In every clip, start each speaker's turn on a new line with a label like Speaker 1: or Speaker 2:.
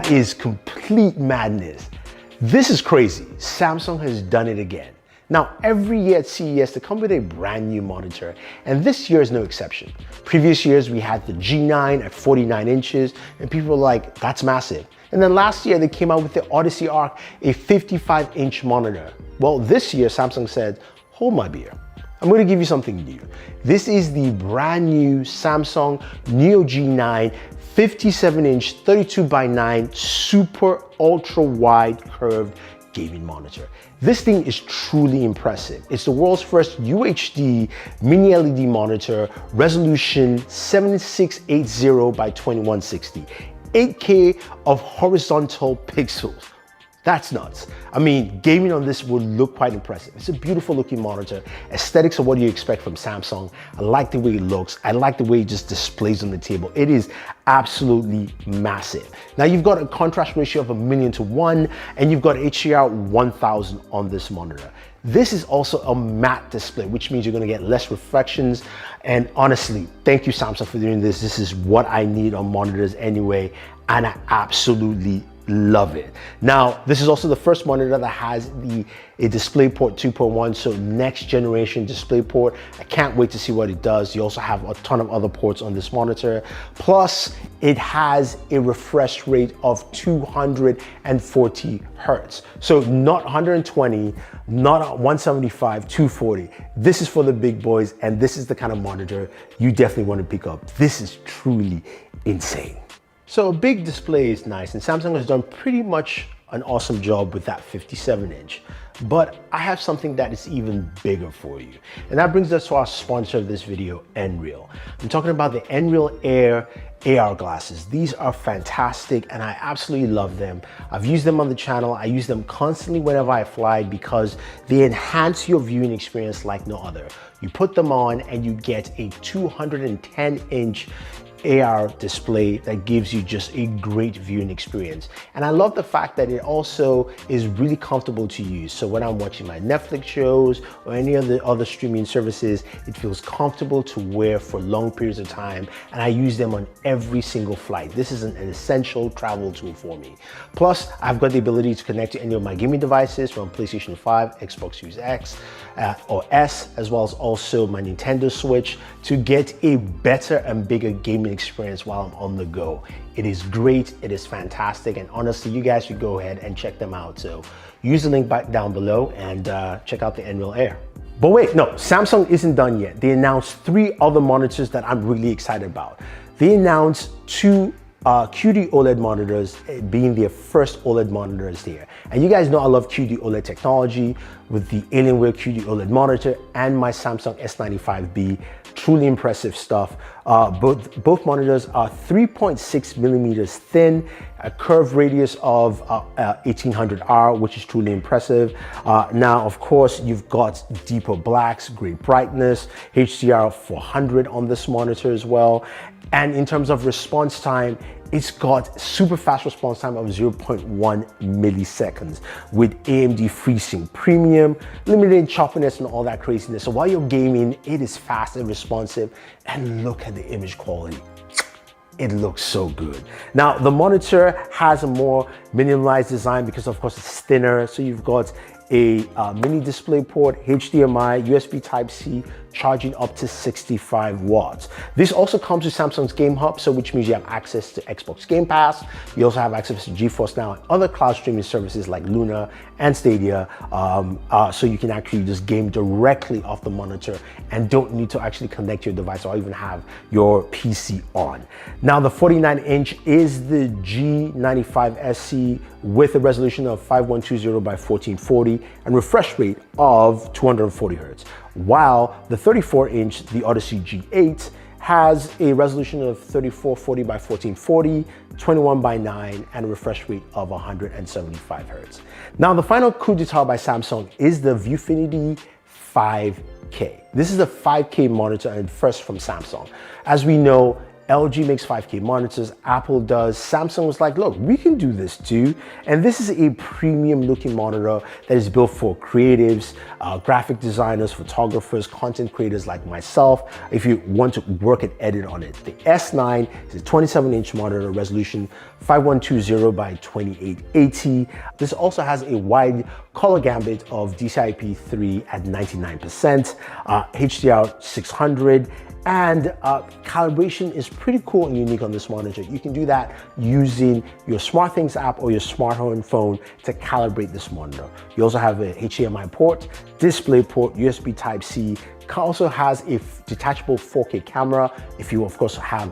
Speaker 1: That is complete madness. This is crazy. Samsung has done it again. Now, every year at CES, they come with a brand new monitor, and this year is no exception. Previous years, we had the G9 at 49 inches, and people were like, that's massive. And then last year, they came out with the Odyssey Arc, a 55-inch monitor. Well, this year, Samsung said, hold my beer. I'm going to give you something new. This is the brand new Samsung Neo G9 57-inch 32:9 super ultra wide curved gaming monitor. This thing is truly impressive. It's the world's first UHD mini LED monitor, resolution 7680 by 2160, 8K of horizontal pixels. That's nuts. I mean, gaming on this would look quite impressive. It's a beautiful looking monitor. Aesthetics are what you expect from Samsung. I like the way it looks. I like the way it just displays on the table. It is absolutely massive. Now you've got a contrast ratio of 1,000,000:1, and you've got HDR 1000 on this monitor. This is also a matte display, which means you're gonna get less reflections. And honestly, thank you Samsung for doing this. This is what I need on monitors anyway, and I absolutely love it. Now, this is also the first monitor that has a DisplayPort 2.1, so next generation DisplayPort. I can't wait to see what it does. You also have a ton of other ports on this monitor. Plus, it has a refresh rate of 240 Hertz. So not 120, not 175, 240. This is for the big boys, and this is the kind of monitor you definitely want to pick up. This is truly insane. So a big display is nice, and Samsung has done pretty much an awesome job with that 57-inch. But I have something that is even bigger for you. And that brings us to our sponsor of this video, Nreal. I'm talking about the Nreal Air AR glasses. These are fantastic and I absolutely love them. I've used them on the channel. I use them constantly whenever I fly because they enhance your viewing experience like no other. You put them on and you get a 210-inch AR display that gives you just a great viewing experience. And I love the fact that it also is really comfortable to use. So when I'm watching my Netflix shows or any of the other streaming services, it feels comfortable to wear for long periods of time. And I use them on every single flight. This is an essential travel tool for me. Plus, I've got the ability to connect to any of my gaming devices from PlayStation 5, Xbox Series X or S, as well as also my Nintendo Switch to get a better and bigger gaming experience while I'm on the go. It is great, it is fantastic, and honestly, you guys should go ahead and check them out. So use the link back down below and check out the Nreal Air. But wait, no, Samsung isn't done yet. They announced 3 other monitors that I'm really excited about. They announced 2 QD OLED monitors, being their first OLED monitors there. And you guys know I love QD OLED technology with the Alienware QD OLED monitor and my Samsung S95B. Truly impressive stuff. Both monitors are 3.6 millimeters thin, a curved radius of 1800R, which is truly impressive. Now, of course, you've got deeper blacks, great brightness, HDR 400 on this monitor as well. And in terms of response time, it's got super fast response time of 0.1 milliseconds with AMD FreeSync Premium, limited choppiness and all that craziness. So while you're gaming, it is fast and responsive, and look at the image quality. It looks so good. Now, the monitor has a more minimalized design because of course it's thinner. So you've got a mini display port, HDMI, USB Type-C, charging up to 65 watts. This also comes with Samsung's Game Hub, so which means you have access to Xbox Game Pass. You also have access to GeForce Now and other cloud streaming services like Luna and Stadia, so you can actually just game directly off the monitor and don't need to actually connect your device or even have your PC on. Now, the 49-inch is the G95 SC with a resolution of 5120 by 1440 and refresh rate of 240 Hertz. While the 34-inch, the Odyssey G8, has a resolution of 3440 by 1440, 21:9, and a refresh rate of 175 Hertz. Now, the final coup d'etat by Samsung is the Viewfinity 5K. This is a 5K monitor and first from Samsung. As we know, LG makes 5K monitors, Apple does, Samsung was like, look, we can do this too. And this is a premium looking monitor that is built for creatives, graphic designers, photographers, content creators like myself, if you want to work and edit on it. The S9 is a 27-inch monitor, resolution 5120 by 2880. This also has a wide color gambit of DCI-P3 at 99%, HDR 600, and calibration is pretty cool and unique on this monitor. You can do that using your SmartThings app or your smart home phone to calibrate this monitor. You also have a HDMI port, display port, USB Type-C. Also has a detachable 4K camera if you of course have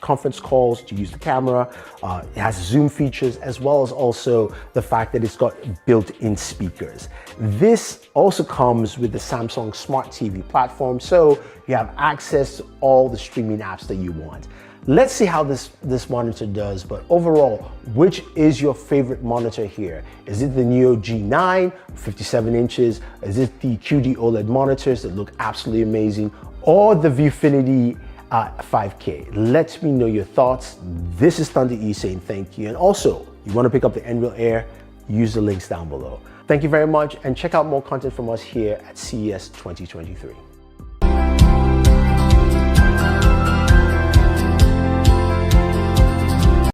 Speaker 1: conference calls to use the camera. It has zoom features as well as also the fact that it's got built-in speakers. This also comes with the Samsung Smart TV platform, so you have access to all the streaming apps that you want. Let's see how this monitor does, but overall, which is your favorite monitor here? Is it the Neo G9, 57 inches? Is it the QD OLED monitors that look absolutely amazing? Or the Viewfinity 5K? Let me know your thoughts. This is Thunder E saying thank you. And also, you want to pick up the Nreal Air? Use the links down below. Thank you very much, and check out more content from us here at CES 2023.